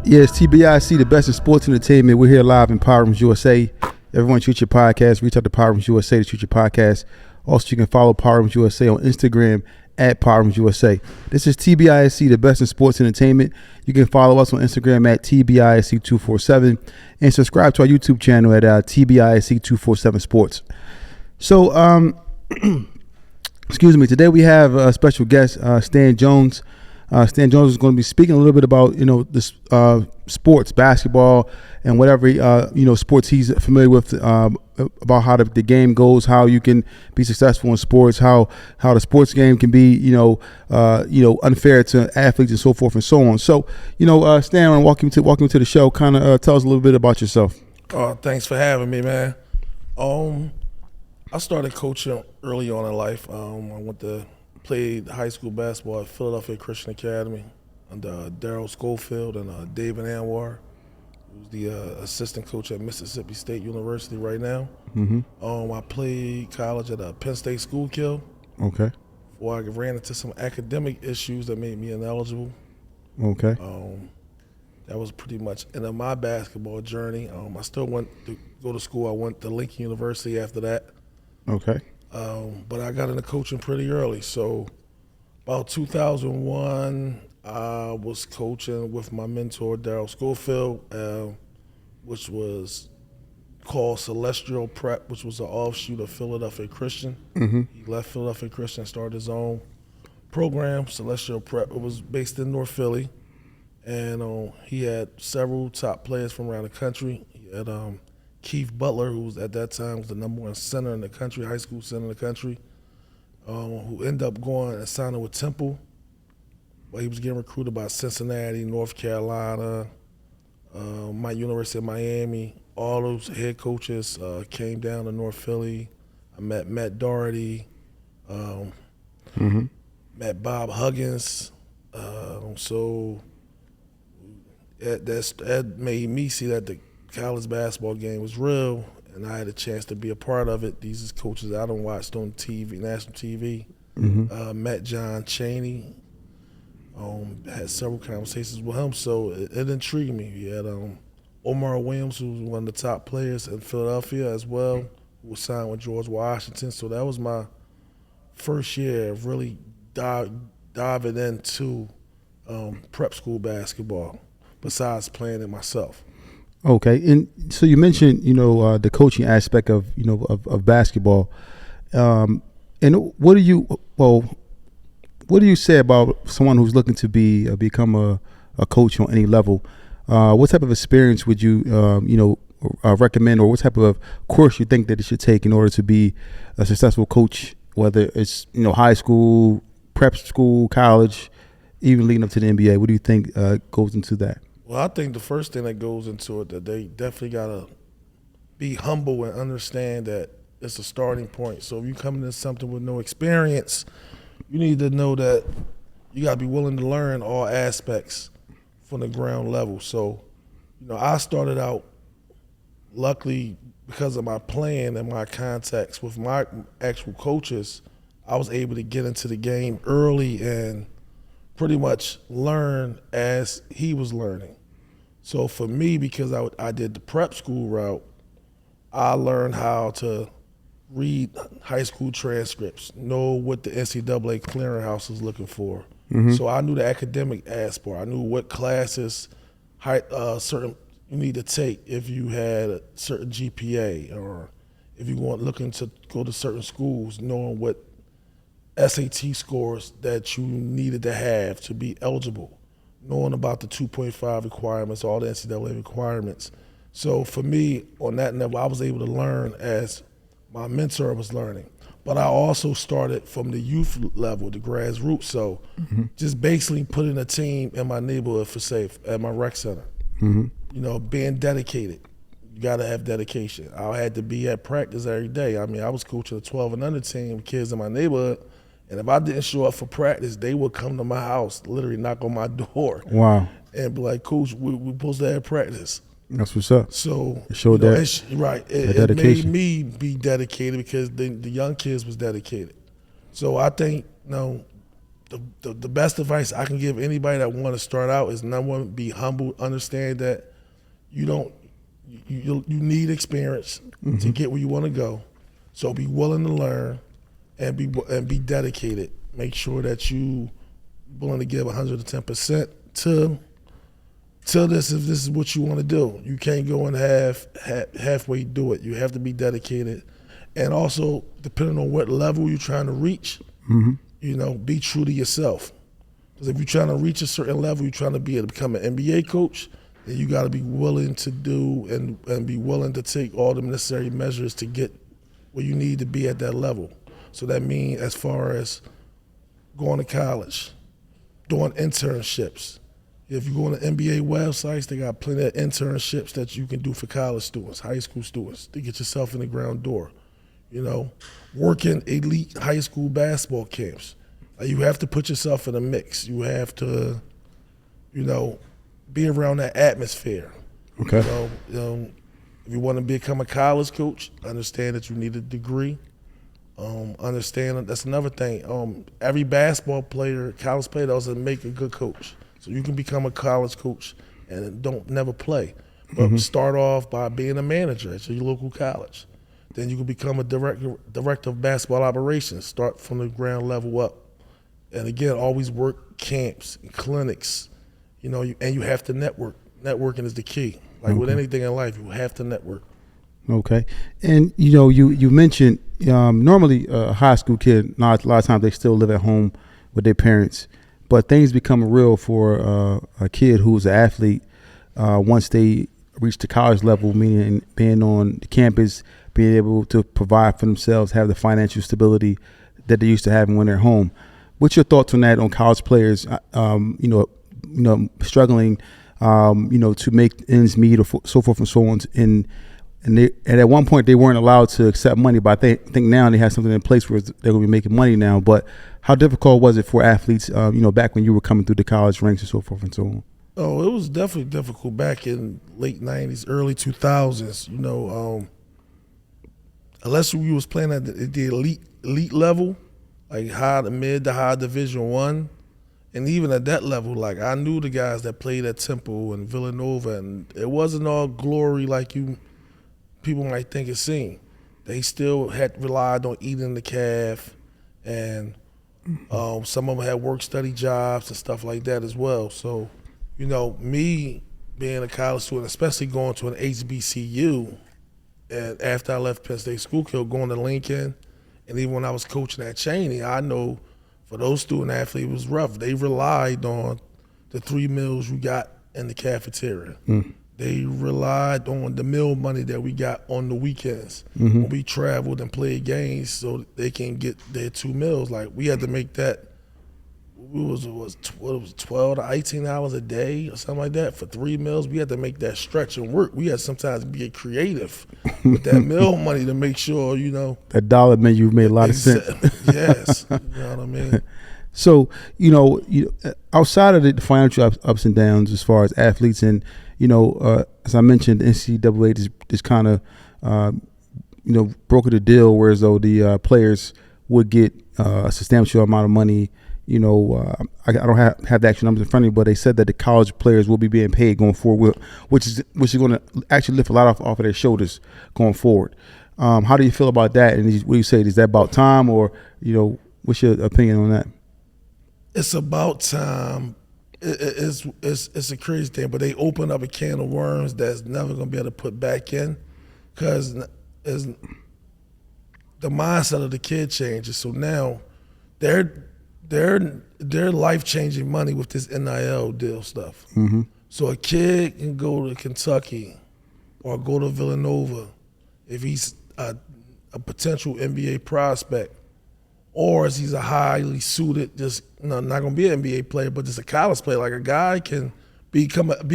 Yes, TBISE, the best in sports entertainment. We're here live in Power Rooms USA. Everyone shoot your podcast. Reach out to Power Rooms USA to shoot your podcast. Also, you can follow Power Rooms USA on Instagram at Power Rooms USA. This is TBISE, the best in sports entertainment. You can follow us on Instagram at TBISE247 and subscribe to our YouTube channel at TBISE247 Sports. So, excuse me. Today we have a special guest, Stan Jones. Stan Jones is going to be speaking a little bit about, this sports, basketball, and whatever, sports he's familiar with, about how the game goes, how you can be successful in sports, how the sports game can be, unfair to athletes and so forth and so on. So, Stan, I want to welcome you to the show. Kind of tell us a little bit about yourself. Thanks for having me, man. I started coaching early on in life. I played high school basketball at Philadelphia Christian Academy under Daryl Schofield and David Anwar, who's the assistant coach at Mississippi State University right now. Mm-hmm. I played college at Penn State Schuylkill. Okay. Before I ran into some academic issues that made me ineligible. Okay. That was pretty much end of my basketball journey. I still went to go to school. I went to Lincoln University after that. Okay. But I got into coaching pretty early. So about 2001, I was coaching with my mentor, Daryl Schofield, which was called Celestial Prep, which was an offshoot of Philadelphia Christian. Mm-hmm. He left Philadelphia Christian and started his own program, Celestial Prep. It was based in North Philly. And he had several top players from around the country. He had Keith Butler, who was at that time was the #1 center in the country, high school center in the country, who ended up going and signing with Temple. But he was getting recruited by Cincinnati, North Carolina, my University of Miami. All those head coaches came down to North Philly. I met Matt Doherty, met Bob Huggins. So that made me see that the college basketball game was real, and I had a chance to be a part of it. These is coaches I done watched on TV, national TV. Mm-hmm. Met John Chaney. Had several conversations with him, so it intrigued me. He had Omar Williams, who was one of the top players in Philadelphia as well, who was signed with George Washington. So that was my first year of really diving into prep school basketball, besides playing it myself. Okay, and so you mentioned, the coaching aspect of basketball, and what do you say about someone who's looking to become a coach on any level? What type of experience would you recommend, or what type of course you think that it should take in order to be a successful coach, whether it's high school, prep school, college, even leading up to the NBA? What do you think goes into that? Well, I think the first thing that goes into it, that they definitely got to be humble and understand that it's a starting point. So if you come into something with no experience, you need to know that you got to be willing to learn all aspects from the ground level. So, I started out, luckily, because of my plan and my contacts with my actual coaches, I was able to get into the game early and pretty much learn as he was learning. So for me, because I did the prep school route, I learned how to read high school transcripts, know what the NCAA clearinghouse is looking for. Mm-hmm. So I knew the academic aspect. I knew what classes certain you need to take if you had a certain GPA, or if you want looking to go to certain schools, knowing what SAT scores that you needed to have to be eligible, knowing about the 2.5 requirements, all the NCAA requirements. So for me, on that level, I was able to learn as my mentor was learning. But I also started from the youth level, the grassroots. So just basically putting a team in my neighborhood for safe at my rec center. Mm-hmm. Being dedicated. You got to have dedication. I had to be at practice every day. I mean, I was coaching a 12 and under team, kids in my neighborhood. And if I didn't show up for practice, they would come to my house, literally knock on my door. Wow. And be like, Coach, we're supposed to have practice. That's what's up. So it showed that. It made me be dedicated because the young kids was dedicated. So I think the best advice I can give anybody that want to start out is, number one, be humble. Understand that you need experience to get where you want to go. So be willing to learn and be dedicated. Make sure that you willing to give 110% to this if this is what you want to do. You can't go and halfway do it. You have to be dedicated. And also, depending on what level you're trying to reach, be true to yourself. Because if you're trying to reach a certain level, you're trying to be able to become an NBA coach, then you got to be willing to do and be willing to take all the necessary measures to get where you need to be at that level. So that means as far as going to college, doing internships. If you go on the NBA websites, they got plenty of internships that you can do for college students, high school students, to get yourself in the ground door. Working elite high school basketball camps. You have to put yourself in a mix. You have to, be around that atmosphere. Okay. If you want to become a college coach, understand that you need a degree. Understand that's another thing. Every basketball player, college player, doesn't make a good coach. So you can become a college coach and never play. But start off by being a manager at your local college. Then you can become a director of basketball operations. Start from the ground level up. And again, always work camps and clinics. And you have to network. Networking is the key. Like with anything in life, you have to network. Okay. And, you mentioned normally a high school kid, a lot of times they still live at home with their parents. But things become real for a kid who's an athlete once they reach the college level, meaning being on the campus, being able to provide for themselves, have the financial stability that they used to have when they're home. What's your thoughts on that, on college players, struggling, to make ends meet or so forth and so on. And at one point they weren't allowed to accept money, but I think now they have something in place where they're going to be making money now. But how difficult was it for athletes, back when you were coming through the college ranks and so forth and so on? Oh, it was definitely difficult back in late 90s, early 2000s. Unless you was playing at the elite level, like mid to high Division I, and even at that level, like I knew the guys that played at Temple and Villanova, and it wasn't all glory like people might think it seemed. They still had relied on eating the calf, and some of them had work-study jobs and stuff like that as well. So, me being a college student, especially going to an HBCU, and after I left Penn State Schuylkill, going to Lincoln, and even when I was coaching at Cheney, I know for those student athletes it was rough. They relied on the 3 meals you got in the cafeteria. They relied on the meal money that we got on the weekends when we traveled and played games, so they can get their 2 meals. Like we had to make that. It was 12 to 18 hours a day or something like that for 3 meals. We had to make that stretch and work. We had to sometimes get creative with that meal money to make sure, that dollar menu made a lot of sense. Yes, you know what I mean. So, outside of the financial ups and downs as far as athletes, and as I mentioned, NCAA just kind of brokered a deal whereas though the players would get a substantial amount of money. I don't have the actual numbers in front of me, but they said that the college players will be being paid going forward, which is going to actually lift a lot off of their shoulders going forward. How do you feel about that? And what do you say? Is that about time, or what's your opinion on that? It's about time. It's a crazy thing, but they open up a can of worms that's never going to be able to put back in, because the mindset of the kid changes. So now they're life-changing money with this NIL deal stuff. So a kid can go to Kentucky or go to Villanova if he's a potential NBA prospect, or if he's a highly suited, not going to be an NBA player, but just a college player. Like a guy can be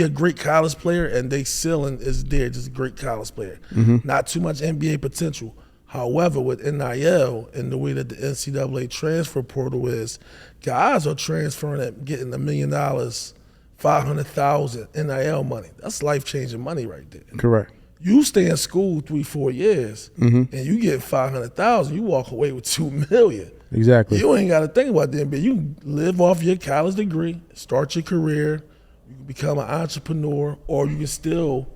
a great college player, and they ceiling is there, just a great college player. Not too much NBA potential. However, with NIL and the way that the NCAA transfer portal is, guys are transferring and getting $1 million, $500,000 NIL money. That's life-changing money right there. Correct. You stay in school 3-4 years, and you get $500,000. You walk away with $2 million. Exactly. You ain't got to think about the NBA. You can live off your college degree, start your career, you can become an entrepreneur, or you can still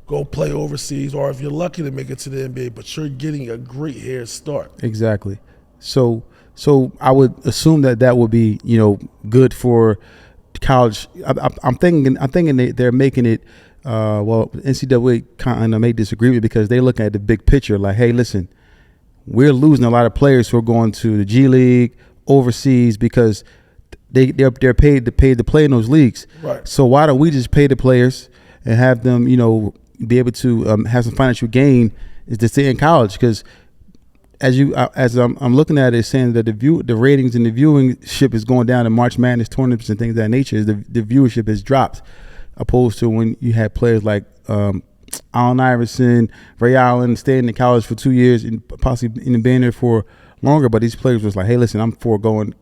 go play overseas, or if you're lucky to make it to the NBA, but you're getting a great head start. Exactly. So I would assume that would be, good for college. I'm thinking they're making it. Well, NCAA kind of may disagree with it because they look at the big picture. Like, hey, listen, we're losing a lot of players who are going to the G League, overseas, because they're paid to play in those leagues. Right. So why don't we just pay the players and have them, be able to have some financial gain is to stay in college? Because as I'm looking at it, it's saying that the ratings and the viewership is going down in March Madness tournaments and things of that nature. The viewership has dropped, opposed to when you had players like Allen Iverson, Ray Allen staying in college for 2 years and possibly being there for longer. But these players was like, hey, listen, I'm foregoing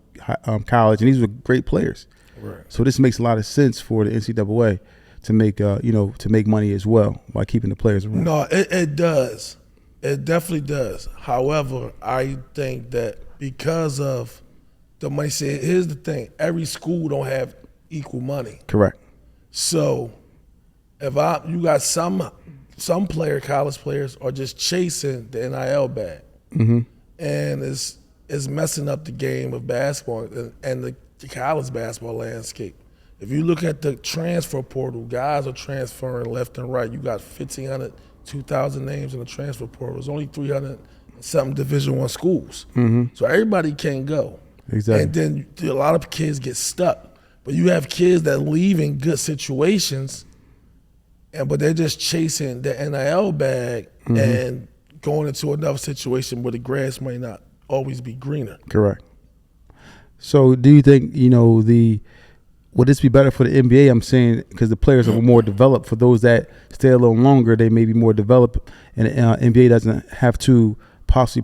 college, and these were great players. Right. So this makes a lot of sense for the NCAA to make to make money as well by keeping the players around. No, it does. It definitely does. However, I think that because of the money, here's the thing: every school don't have equal money. Correct. So if you got some college players are just chasing the NIL bag, and it's messing up the game of basketball and the college basketball landscape. If you look at the transfer portal, guys are transferring left and right. You got 1,500, 2,000 names in the transfer portal. There's only 300 and something Division I schools. So everybody can't go. Exactly. And then a lot of kids get stuck. But you have kids that leave in good situations, but they're just chasing the NIL bag and going into another situation where the grass might not always be greener. Correct. So do you think, would this be better for the NBA? I'm saying because the players are more developed. For those that stay a little longer, they may be more developed, and NBA doesn't have to possibly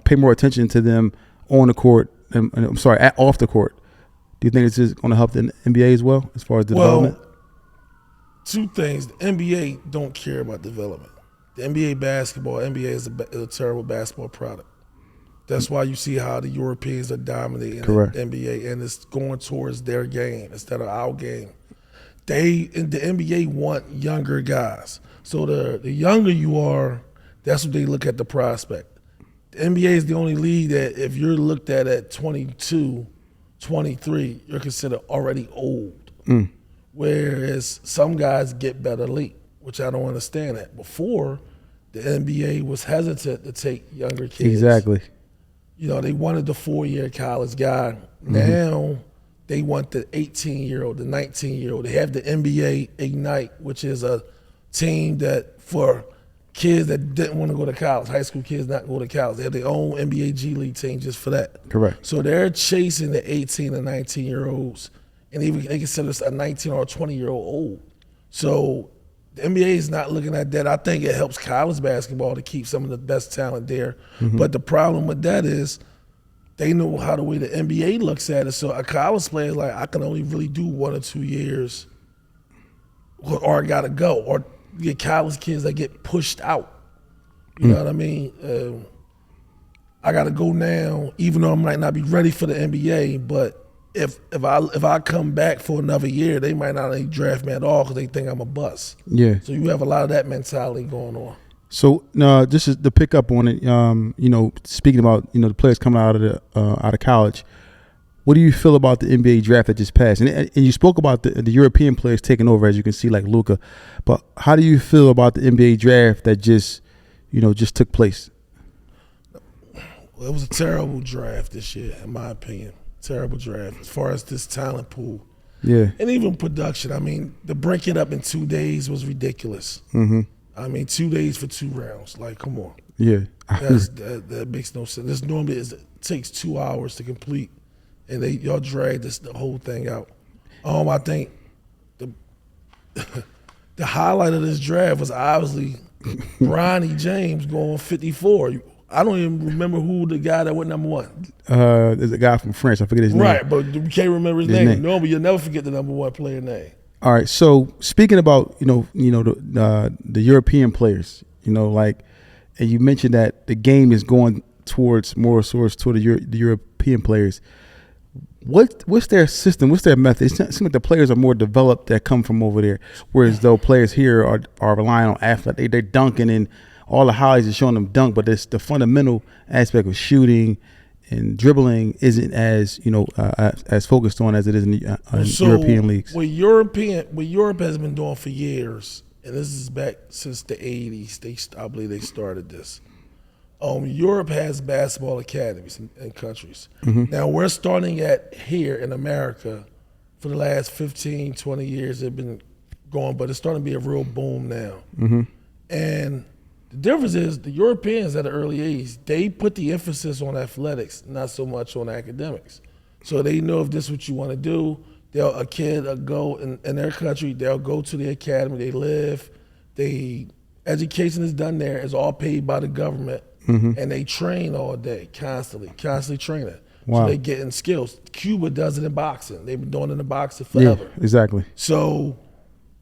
pay more attention to them on the court. Off the court. Do you think this is going to help the NBA as well as far as development? Two things. The NBA don't care about development. The NBA is a terrible basketball product. That's why you see how the Europeans are dominating Correct. the NBA, and it's going towards their game instead of our game. The NBA want younger guys. So the younger you are, that's what they look at the prospect. The NBA is the only league that if you're looked at 22, 23, you're considered already old. Whereas some guys get better late, which I don't understand that. Before, the NBA was hesitant to take younger kids. Exactly. They wanted the 4-year college guy. Now they want the 18-year-old, the 19-year-old. They have the NBA Ignite, which is a team that for kids that didn't want to go to college, high school kids not go to college. They have their own NBA G League team just for that. Correct. So they're chasing the 18 and 19-year-olds, and even they consider a 19 or a 20-year-old old. So the NBA is not looking at that. I think it helps college basketball to keep some of the best talent there. But the problem with that is they know how the way the NBA looks at it. So a college player is like, I can only really do 1 or 2 years or I got to go. Or you get college kids that get pushed out. You know what I mean? I got to go now, even though I might not be ready for the NBA, but if I come back for another year, they might not even draft me at all because they think I'm a bust. Yeah. So you have a lot of that mentality going on. So just to pick up on it, speaking about the players coming out of college, what do you feel about the NBA draft that just passed? And you spoke about the European players taking over, as you can see, like Luka. But how do you feel about the NBA draft that just took place? Well, it was a terrible draft this year, in my opinion. Terrible draft as far as this talent pool. Yeah. And even production. I mean, to break it up in 2 days was ridiculous. I mean, 2 days for 2 rounds. Like, come on. Yeah. That makes no sense. This normally it takes 2 hours to complete, and y'all dragged the whole thing out. I think the highlight of this draft was obviously Bronny James going 54. I don't even remember who the guy that went number 1. There's a guy from France. I forget his name. Right, but we can't remember his name. No, but you'll never forget the number 1 player name. All right. So speaking about the European players, and you mentioned that the game is going towards the European players. What's their system? What's their method? It seems like the players are more developed that come from over there, whereas though players here are relying on athletes. They're dunking and all the highlights are showing them dunk, but it's the fundamental aspect of shooting and dribbling isn't as as focused on as it is in the European leagues. What Europe has been doing for years, and this is back since the 80s. I believe they started this. Europe has basketball academies in countries. Mm-hmm. Now we're starting at here in America. For the last 15, 20 years, they've been going, but it's starting to be a real boom now. Mm-hmm. And the difference is the Europeans at an early age, they put the emphasis on athletics, not so much on academics. So they know if this is what you want to do, a kid will go in their country, they'll go to the academy, they live, education is done there, it's all paid by the government. Mm-hmm. And they train all day, constantly training. Wow. So they getting skills. Cuba does it in boxing. They've been doing it in boxing forever. Yeah, exactly. So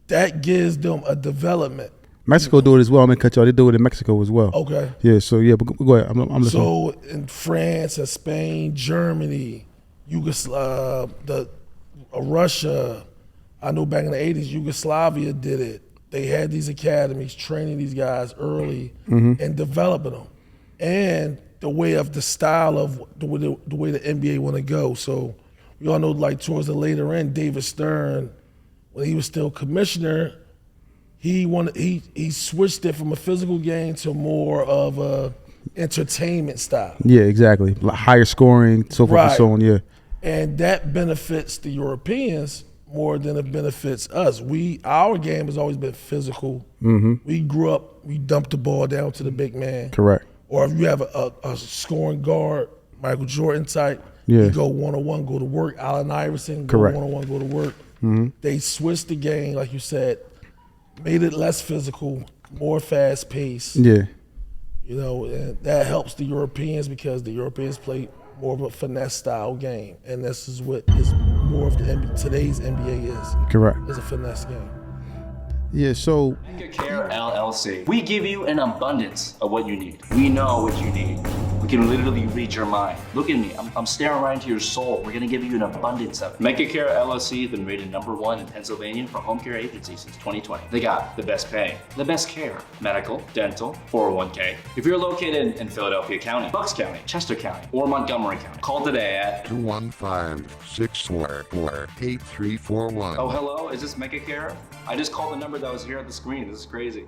that gives them a development. Mexico do it as well. I'm gonna cut y'all. They do it in Mexico as well. Okay. Yeah. So yeah, but go ahead. I'm listening. So in France and Spain, Germany, Russia, I know back in the 80s, Yugoslavia did it. They had these academies training these guys early and developing them. And the style of the way the NBA want to go. So we all know, like towards the later end, David Stern, when he was still commissioner, he switched it from a physical game to more of a entertainment style. Yeah, exactly. Higher scoring, so forth and so on. Yeah. And that benefits the Europeans more than it benefits us. Our game has always been physical. Mm-hmm. We grew up, we dumped the ball down to the big man. Correct. Or if you have a scoring guard, Michael Jordan type, yeah. you go one-on-one, go to work. Allen Iverson, go Correct. one-on-one, go to work. Mm-hmm. They switched the game, like you said, made it less physical, more fast-paced. Yeah. And that helps the Europeans because the Europeans play more of a finesse style game, and this is what is more of today's NBA is. Correct. It's a finesse game. Yeah. So. Care LLC. We give you an abundance of what you need. We know what you need. We can literally read your mind. Look at me. I'm staring right into your soul. We're gonna give you an abundance of it. Care LLC has been rated #1 in Pennsylvania for home care agency since 2020. They got the best pay, the best care, medical, dental, 401k. If you're located in Philadelphia County, Bucks County, Chester County, or Montgomery County, call today at 215-644-8341. Oh, hello, is this Care? I just called the number that was here on the screen. This is crazy.